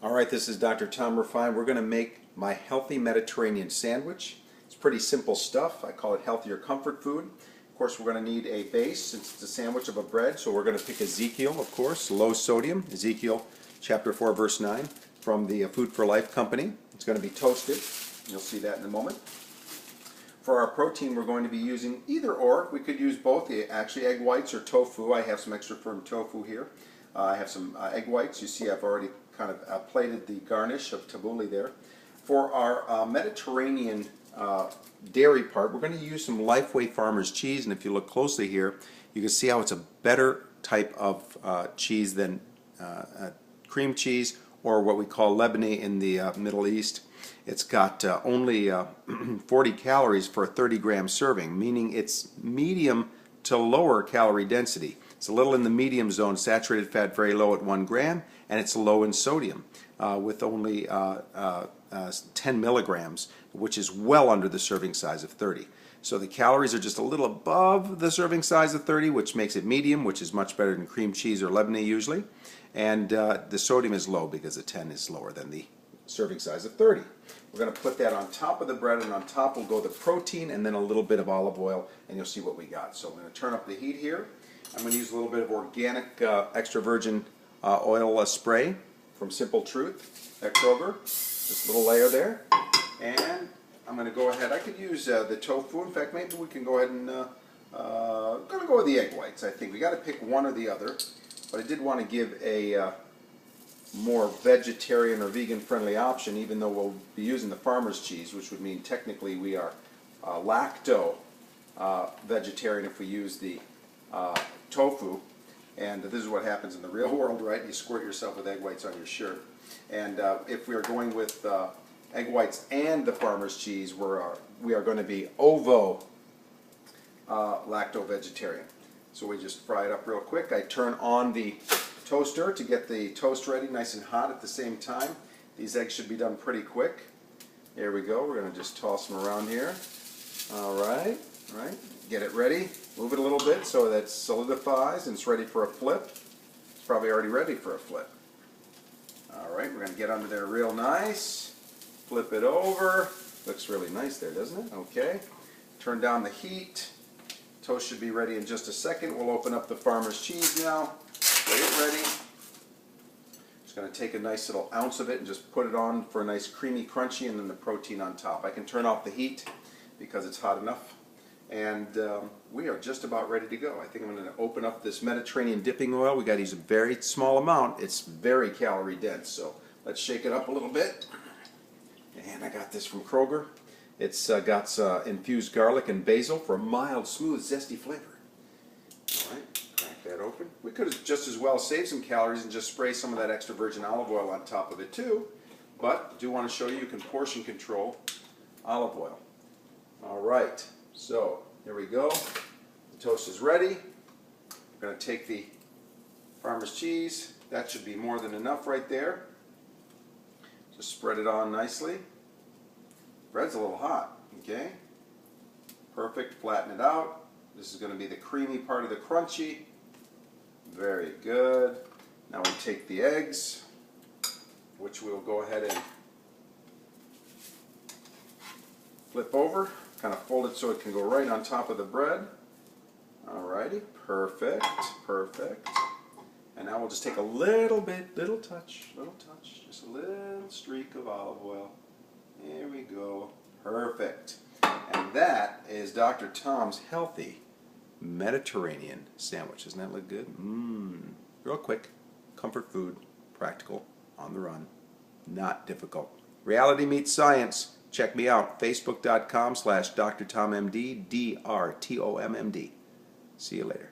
Alright, this is Dr. Tom Rifai. We're going to make my healthy Mediterranean sandwich. It's pretty simple stuff. I call it healthier comfort food. Of course, we're going to need a base since it's a sandwich of a bread, so we're going to pick Ezekial, of course, low sodium, Ezekiel chapter 4 verse 9 from the Food for Life company. It's going to be toasted. You'll see that in a moment. For our protein, we're going to be using either or. We could use both, actually egg whites or tofu. I have some extra firm tofu here. I have some egg whites. You see I've already kind of plated the garnish of tabbouleh there. For our Mediterranean dairy part, we're going to use some Lifeway Farmers cheese, and if you look closely here, you can see how it's a better type of cheese than cream cheese or what we call Lebneh in the Middle East. It's got only 40 calories for a 30-gram serving, meaning it's medium to lower calorie density. It's a little in the medium zone, saturated fat very low at 1 gram, and it's low in sodium with only 10 milligrams, which is well under the serving size of 30. So the calories are just a little above the serving size of 30, which makes it medium, which is much better than cream cheese or Lebneh usually. And the sodium is low because the 10 is lower than the serving size of 30. We're going to put that on top of the bread, and on top will go the protein and then a little bit of olive oil, and you'll see what we got. So I'm going to turn up the heat here. I'm going to use a little bit of organic extra virgin oil spray from Simple Truth at Kroger. Just a little layer there. And I'm going to go ahead. I could use the tofu. In fact, maybe we can go ahead and I'm going to go with the egg whites. I think we got to pick one or the other. But I did want to give a more vegetarian or vegan friendly option, even though we'll be using the farmer's cheese, which would mean technically we are lacto vegetarian if we use the tofu. And this is what happens in the real world, right? You squirt yourself with egg whites on your shirt. And if we are going with egg whites and the farmer's cheese, we are going to be ovo lacto vegetarian. So we just fry it up real quick. I turn on the toaster to get the toast ready nice and hot at the same time. These eggs should be done pretty quick. There we go. We're going to just toss them around here. Alright, get it ready. Move it a little bit so that it solidifies and it's ready for a flip. It's probably already ready for a flip. Alright, we're going to get under there real nice. Flip it over. Looks really nice there, doesn't it? Okay. Turn down the heat. Toast should be ready in just a second. We'll open up the farmer's cheese now. Get it ready. Just going to take a nice little ounce of it and just put it on for a nice creamy crunchy, and then the protein on top. I can turn off the heat because it's hot enough. And we are just about ready to go. I think I'm going to open up this Mediterranean dipping oil. We got to use a very small amount. It's very calorie dense. So let's shake it up a little bit. And I got this from Kroger. It's got infused garlic and basil for a mild, smooth, zesty flavor. Alright, crack that open. We could have just as well saved some calories and just spray some of that extra virgin olive oil on top of it too. But I do want to show you can portion control olive oil. Alright, so here we go. The toast is ready. We're going to take the farmer's cheese. That should be more than enough right there. Just spread it on nicely. Bread's a little hot, okay? Perfect, flatten it out. This is going to be the creamy part of the crunchy. Very good. Now we take the eggs, which we'll go ahead and flip over. Kind of fold it so it can go right on top of the bread. Alrighty, perfect, perfect. And now we'll just take a little bit, little touch, just a little streak of olive oil. There we go. Perfect. And that is Dr. Tom's healthy Mediterranean sandwich. Doesn't that look good? Real quick. Comfort food. Practical. On the run. Not difficult. Reality meets science. Check me out. Facebook.com/DrTomMD. DrTommD. See you later.